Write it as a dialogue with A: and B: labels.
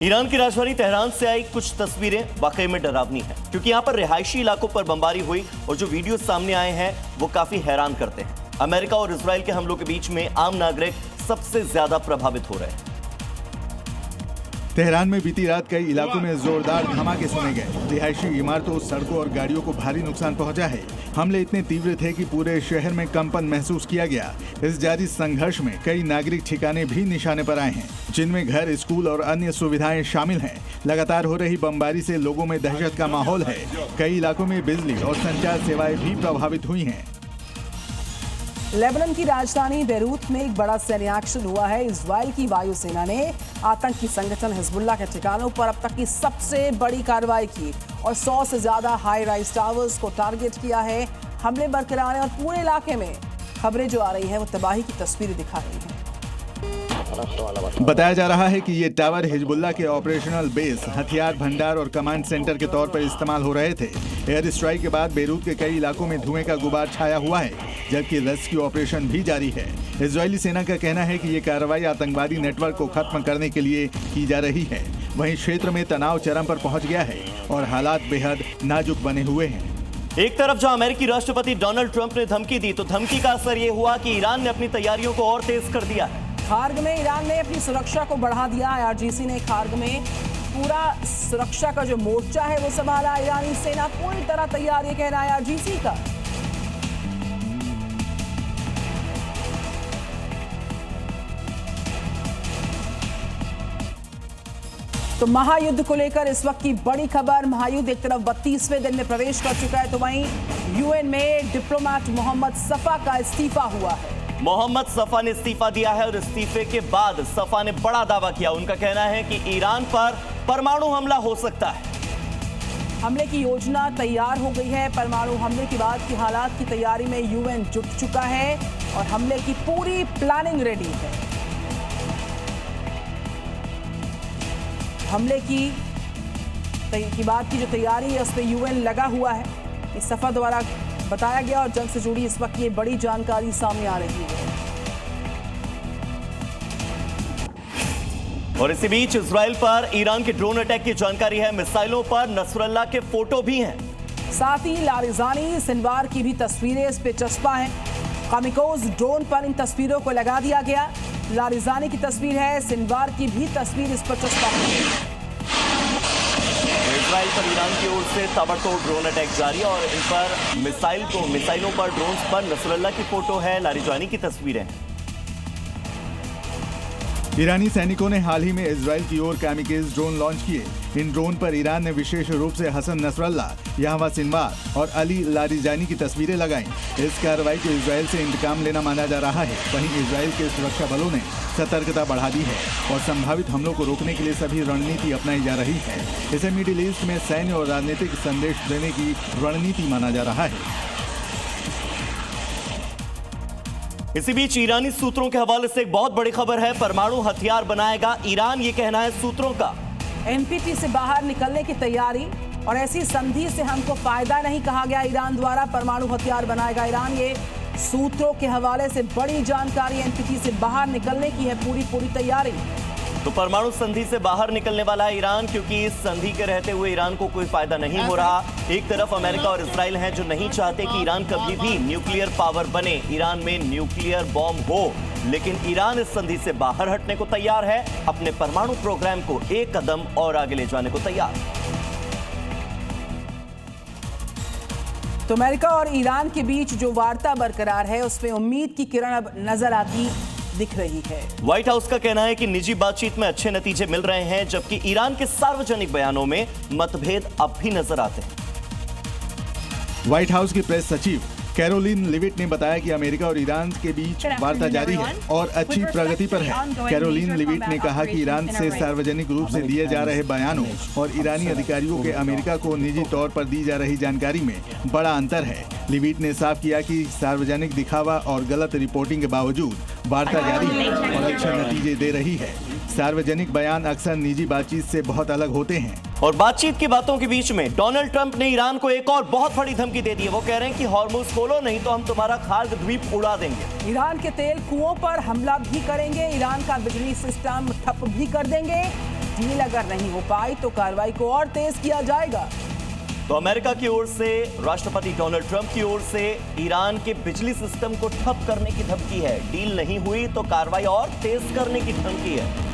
A: Iran की राजधानी Tehran से आई कुछ तस्वीरें वाकई में डरावनी हैं, क्योंकि यहाँ पर रिहायशी इलाकों पर बमबारी हुई और जो वीडियो सामने आए हैं वो काफी हैरान करते हैं। अमेरिका और इजराइल के हमलों के बीच में आम नागरिक सबसे ज्यादा प्रभावित हो रहे हैं।
B: तेहरान में बीती रात कई इलाकों में जोरदार धमाके सुने गए। रिहायशी इमारतों, सड़कों और गाड़ियों को भारी नुकसान पहुंचा है। हमले इतने तीव्र थे कि पूरे शहर में कंपन महसूस किया गया। इस जारी संघर्ष में कई नागरिक ठिकाने भी निशाने पर आए हैं, जिनमें घर, स्कूल और अन्य सुविधाएं शामिल हैं। लगातार हो रही बमबारी से लोगों में दहशत का माहौल है। कई इलाकों में बिजली और संचार सेवाएं भी प्रभावित हुई हैं।
C: लेबनान की राजधानी बेरूत में एक बड़ा सैन्य एक्शन हुआ है। इजराइल की वायुसेना ने आतंकी संगठन हिजबुल्लाह के ठिकानों पर अब तक की सबसे बड़ी कार्रवाई की और 100 से ज्यादा हाई राइज टावर्स को टारगेट किया है। हमले बरकरार हैं और पूरे इलाके में खबरें जो आ रही हैं वो तबाही की तस्वीरें दिखा रही हैं।
B: बताया जा रहा है कि ये टावर हिजबुल्लाह के ऑपरेशनल बेस, हथियार भंडार और कमांड सेंटर के तौर पर इस्तेमाल हो रहे थे। एयर स्ट्राइक के बाद बेरूत के कई इलाकों में धुएं का गुबार छाया हुआ है, जबकि रेस्क्यू ऑपरेशन भी जारी है। इजरायली सेना का कहना है कि ये कार्रवाई आतंकवादी नेटवर्क को खत्म करने के लिए की जा रही है। वहीं क्षेत्र में तनाव चरम पर पहुंच गया है और हालात बेहद नाजुक बने हुए हैं।
A: एक तरफ जहां अमेरिकी राष्ट्रपति डोनाल्ड ट्रंप ने धमकी दी, तो धमकी का असर ये हुआ कि ईरान ने अपनी तैयारियों को और तेज कर दिया है।
C: खार्ग में ईरान ने अपनी सुरक्षा को बढ़ा दिया। IRGC ने खार्ग में पूरा सुरक्षा का जो मोर्चा है वो संभाला। ईरानी सेना पूरी तरह तैयार, ये कहना है IRGC का। तो महायुद्ध को लेकर इस वक्त की बड़ी खबर। महायुद्ध एक तरफ 32वें दिन में प्रवेश कर चुका है, तो वहीं UN में डिप्लोमेट मोहम्मद सफा का इस्तीफा हुआ है।
A: मोहम्मद सफा ने इस्तीफा दिया है और इस्तीफे के बाद सफा ने बड़ा दावा किया। उनका कहना है कि ईरान पर परमाणु हमला हो सकता है।
C: हमले की योजना तैयार हो गई है। परमाणु हमले के बाद की हालात की तैयारी में UN जुट चुका है और हमले की पूरी प्लानिंग रेडी है। हमले की बाद की जो तैयारी है उसमें UN लगा हुआ है। इस सफा द्वारा बताया गया और जंग से जुड़ी इस वक्त ये बड़ी जानकारी सामने आ रही है।
A: और इसी बीच इजराइल पर ईरान के ड्रोन अटैक की जानकारी है। मिसाइलों पर नसरल्लाह के फोटो भी हैं।
C: साथ ही लारिजानी, सिनवार की भी तस्वीरें इस पे चस्पा हैं। कामिकोज ड्रोन पर इन तस्वीरों को लगा दिया गया। लारिजानी की तस्वीर है, सिनवार की भी तस्वीर इस पर चस्पा है।
A: इजराइल पर ईरान की ओर से ताबड़तोड़ ड्रोन अटैक जारी और इन पर मिसाइलों पर, ड्रोन्स पर नसरल्लाह की फोटो है, लारिजानी की तस्वीरें हैं।
B: ईरानी सैनिकों ने हाल ही में इजराइल की ओर कामिकेज ड्रोन लॉन्च किए। इन ड्रोन पर ईरान ने विशेष रूप से हसन नसरल्लाह, यहवा सिनवार और अली लारिजानी की तस्वीरें लगाईं। इस कार्रवाई को इजराइल से इंतकाम लेना माना जा रहा है। वहीं इजराइल के सुरक्षा बलों ने सतर्कता बढ़ा दी है और संभावित हमलों को रोकने के लिए सभी रणनीति अपनाई जा रही है। इसे मिडिल ईस्ट में सैन्य और राजनीतिक संदेश देने की रणनीति माना जा रहा है।
A: इसी बीच ईरानी सूत्रों के हवाले से एक बहुत बड़ी खबर है। परमाणु हथियार बनाएगा ईरान, ये कहना है सूत्रों का।
C: NPT से बाहर निकलने की तैयारी और ऐसी संधि से हमको फायदा नहीं, कहा गया ईरान द्वारा। परमाणु हथियार बनाएगा ईरान, ये सूत्रों के हवाले से बड़ी जानकारी। NPT से बाहर निकलने की है पूरी तैयारी।
A: तो परमाणु संधि से बाहर निकलने वाला है ईरान, क्योंकि इस संधि के रहते हुए ईरान को कोई फायदा नहीं हो रहा। एक तरफ अमेरिका और इजराइल हैं जो नहीं चाहते कि ईरान कभी भी न्यूक्लियर पावर बने, ईरान में न्यूक्लियर बॉम्ब हो, लेकिन ईरान इस संधि से बाहर हटने को तैयार है, अपने परमाणु प्रोग्राम को एक कदम और आगे ले जाने को तैयार।
C: तो अमेरिका और ईरान के बीच जो वार्ता बरकरार है उसमें उम्मीद की किरण अब नजर आती दिख रही है।
A: व्हाइट हाउस का कहना है कि निजी बातचीत में अच्छे नतीजे मिल रहे हैं, जबकि ईरान के सार्वजनिक बयानों में मतभेद अब भी नजर आते हैं।
B: व्हाइट हाउस की प्रेस सचिव कैरोलिन लिविट ने बताया कि अमेरिका और ईरान के बीच वार्ता जारी है और अच्छी प्रगति पर है। कैरोलिन लिविट ने कहा कि ईरान से सार्वजनिक रूप से दिए जा रहे बयानों और ईरानी अधिकारियों के अमेरिका को निजी तौर पर दी जा रही जानकारी में बड़ा अंतर है। लिविट ने साफ किया कि सार्वजनिक दिखावा और गलत रिपोर्टिंग के बावजूद वार्ता जारी है और अच्छे नतीजे दे रही है। सार्वजनिक बयान अक्सर निजी बातचीत से बहुत अलग होते हैं।
A: और बातचीत की बातों के बीच में डोनाल्ड ट्रंप ने ईरान को एक और बहुत बड़ी धमकी दे दी है। वो कह रहे हैं कि हॉर्मुज़ खोलो, नहीं तो हम तुम्हारा खार्ग द्वीप उड़ा देंगे।
C: ईरान के तेल कुओं पर हमला भी करेंगे, ईरान का बिजली सिस्टम ठप भी कर देंगे। डील अगर नहीं हो पाई तो कार्रवाई को और तेज किया जाएगा।
A: तो अमेरिका की ओर से राष्ट्रपति डोनाल्ड ट्रंप की ओर से ईरान के बिजली सिस्टम को ठप करने की धमकी है। डील नहीं हुई तो कार्रवाई और तेज करने की धमकी है।